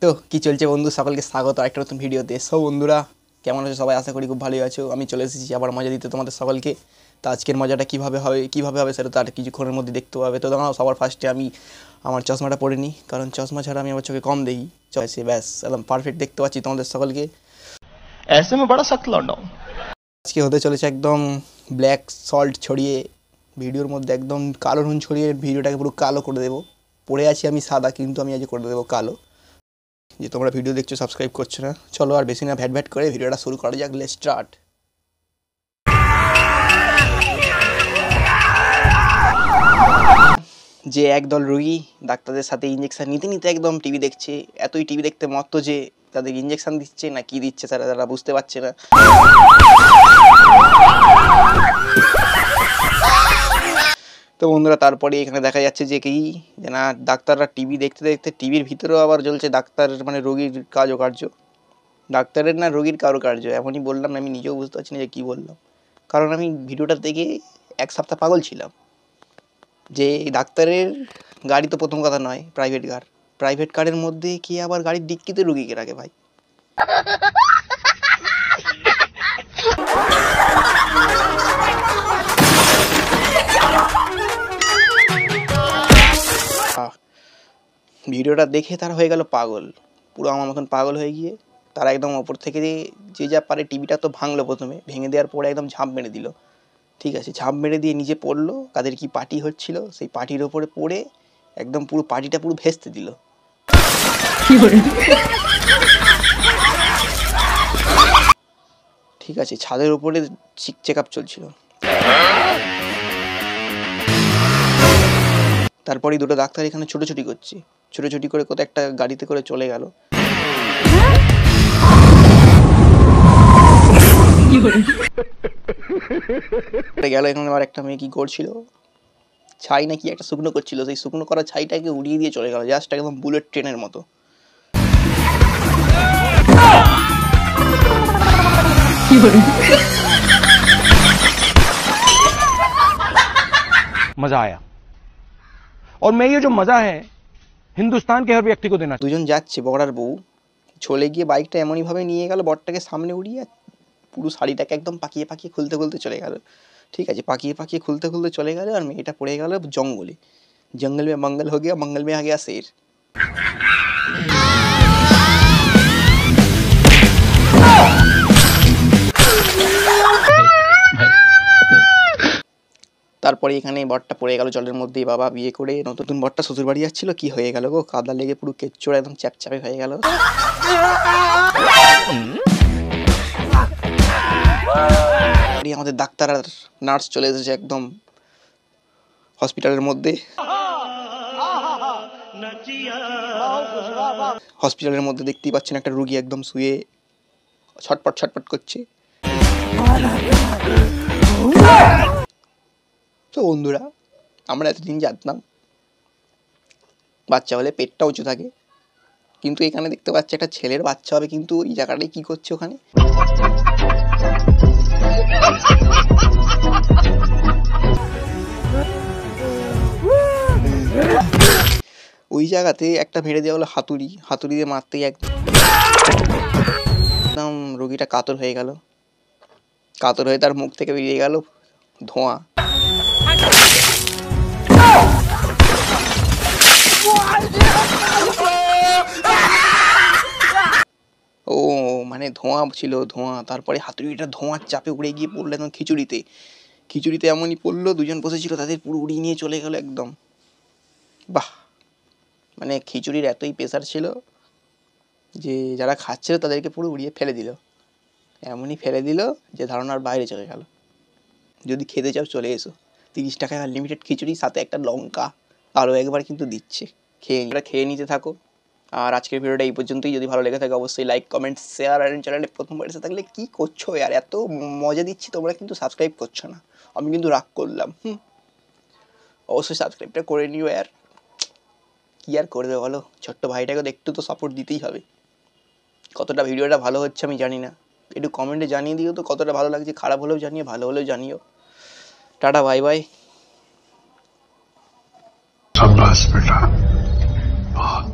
তো কি চলছে বন্ধু, সকলকে স্বাগত একটা নতুন ভিডিওতে। সব বন্ধুরা কেমন আছো সবাই? আশা করি খুব ভালোই আছো। আমি চলে এসেছি আবার মজা দিতে তোমাদের সকলকে। তো আজকের মজাটা কীভাবে হবে সেটা তো আর কিছুক্ষণের মধ্যে দেখতে পাবে। তো দাঁড়াও, সবার ফার্স্টে আমি আমার চশমাটা পরে নিই, কারণ চশমা ছাড়া আমি আমার চোখে কম দেখি। চলেছে, ব্যাস একদম পারফেক্ট দেখতে পাচ্ছি তোমাদের সকলকে। ऐसे में बड़ा सख्त लौंडा हूं। আজকে হতে চলেছে একদম ব্ল্যাক সল্ট ছড়িয়ে ভিডিওর মধ্যে, একদম কালো নুন ছড়িয়ে ভিডিওটাকে পুরো কালো করে দেবো। পড়ে আছি আমি সাদা, কিন্তু আমি আজ করে দেবো কালো। যে তোমরা ভিডিও দেখছো সাবস্ক্রাইব করছো না, চলো আর বেশি না ভ্যাট ভ্যাট করে ভিডিওটা শুরু করা যাক। Let's start. যে একদল রোগী ডাক্তারদের সাথে ইঞ্জেকশন নিতে নিতে একদম টিভি দেখছে, এতই টিভি দেখতে মত্ত যে তাদের ইঞ্জেকশন দিচ্ছে না কি দিচ্ছে তারা বুঝতে পারছে না। তো বন্ধুরা, তারপরে এখানে দেখা যাচ্ছে যে কি না, ডাক্তাররা টিভি দেখতে দেখতে টিভির ভিতরেও আবার জ্বলছে ডাক্তার মানে রোগীর কার্য, ডাক্তারের না রোগীর কার্য। এমনই বললাম, আমি নিজেও বুঝতে পারছি না যে কী বললাম, কারণ আমি ভিডিওটা দেখে এক সপ্তাহ পাগল ছিলাম। যে ডাক্তারের গাড়ি তো প্রথম কথা নয়, প্রাইভেট কারের মধ্যে কি আবার গাড়ির ডিক্কিতে রুগীকে রাখে ভাই। ভিডিওটা দেখে তারা হয়ে গেল পাগল, পুরো আমার মতন পাগল হয়ে গিয়ে তারা একদম ওপর থেকে যে যা পারে টিভিটা তো ভাঙলো, প্রথমে ভেঙে দেওয়ার পরে একদম ঝাঁপ মেরে দিল। ঠিক আছে, ঝাঁপ মেরে দিয়ে নিজে পড়লো, তাদের কি পার্টি হচ্ছিল সেই পার্টির ওপরে পড়ে একদম পুরো পার্টিটা পুরো ভেস্তে দিল। ঠিক আছে, ছাদের উপরে চেক আপ চলছিল। তারপরেই দুটো ডাক্তার এখানে ছোটাছুটি করছে, ছোটাছুটি করে কোথাও একটা গাড়িতে করে চলে গেল। এখানে আবার একটা মেয়ে কি করছিল, ছাই নাকি একটা শুকনো করছিল, সেই শুকনো করা ছাইটাকে উড়িয়ে দিয়ে চলে গেল, জাস্ট একদম বুলেট ট্রেনের মতো। मजा आया और मैं ये जो मजा है हिंदुस्तान के हर व्यक्ति को देना। দুজন যাচ্ছে, বর আর বউ চলে গিয়ে বাইকটা এমনই ভাবে নিয়ে গেল, বরটাকে সামনে উড়িয়ে পুরো শাড়িটাকে একদম পাকিয়ে খুলতে চলে গেল। ঠিক আছে, পাকিয়ে খুলতে চলে গেল, আর মেয়েটা পড়ে গেল জঙ্গলে। জঙ্গল মে মঙ্গল হো গিয়া, মঙ্গল মে আ গিয়া শের। তারপরে এখানে বরটা পড়ে গেল জলের মধ্যে। বাবা বিয়ে করে নতুন বরটা শ্বশুর বাড়ি যাচ্ছিল, কি হয়ে গেল গো, কাদা লেগে পুরো কেচ্চোড়া একদম চ্যাপচ্যাপে হয়ে গেল। আমাদের ডাক্তার আর নার্স চলে এসেছে একদম হসপিটালের মধ্যে। হসপিটালের মধ্যে দেখতেই পাচ্ছেন একটা রুগী একদম শুয়ে ছটপট করছে। তো বন্ধুরা, আমরা এতদিন জানতাম বাচ্চা হলে পেটটা উঁচু থাকে, কিন্তু এখানে দেখতে পাচ্ছি একটা ছেলের বাচ্চা হবে, কিন্তু ওই জায়গাটাই কি করছে ওখানে। ওই জায়গাতে একটা মেরে দেওয়া হলো হাতুড়ি দিয়ে মারতেই একদম রোগীটা কাতর হয়ে গেল, কাতর হয়ে তার মুখ থেকে বেরিয়ে গেল ধোঁয়া। ও মানে ধোঁয়া ছিল, ধোঁয়া। তারপরে হাতুড়িটা ধোঁয়ার চাপে উড়ে গিয়ে পড়লো একদম খিচুড়িতে এমনই পড়লো, দুজন বসেছিল তাদের পুরো উড়িয়ে নিয়ে চলে গেল একদম। বাহ, মানে খিচুড়ির এতই প্রেসার ছিল যে যারা খাচ্ছিল তাদেরকে পুরো উড়িয়ে ফেলে দিল, এমনই ফেলে দিল যে ধারণার বাইরে চলে গেল। যদি খেতে চাও চলে এসো, 30 টাকায় আনলিমিটেড খিচুড়ি, সাথে একটা লঙ্কা আরও একবার কিন্তু দিচ্ছে, খেয়ে নিতে থাকো। আর আজকের ভিডিওটা এই পর্যন্তই। যদি ভালো লেগে থাকে অবশ্যই লাইক কমেন্ট শেয়ার, আর চ্যানেলে প্রথমবার এসে থাকলে কি করছো আর এত মজা দিচ্ছি তোমরা কিন্তু সাবস্ক্রাইব করছো না, আমি কিন্তু রাগ করলাম। অবশ্যই সাবস্ক্রাইবটা করে নিও। আর কি আর করবে বলো, ছোট্ট ভাইটাকে একটু তো সাপোর্ট দিতেই হবে। কতটা ভিডিওটা ভালো হচ্ছে আমি জানি না, একটু কমেন্টে জানিয়ে দিও তো কতটা ভালো লাগছে, খারাপ হলেও জানিও, ভালো হলেও জানিও। Tata, bye bye. शाबाश बेटा, बहुत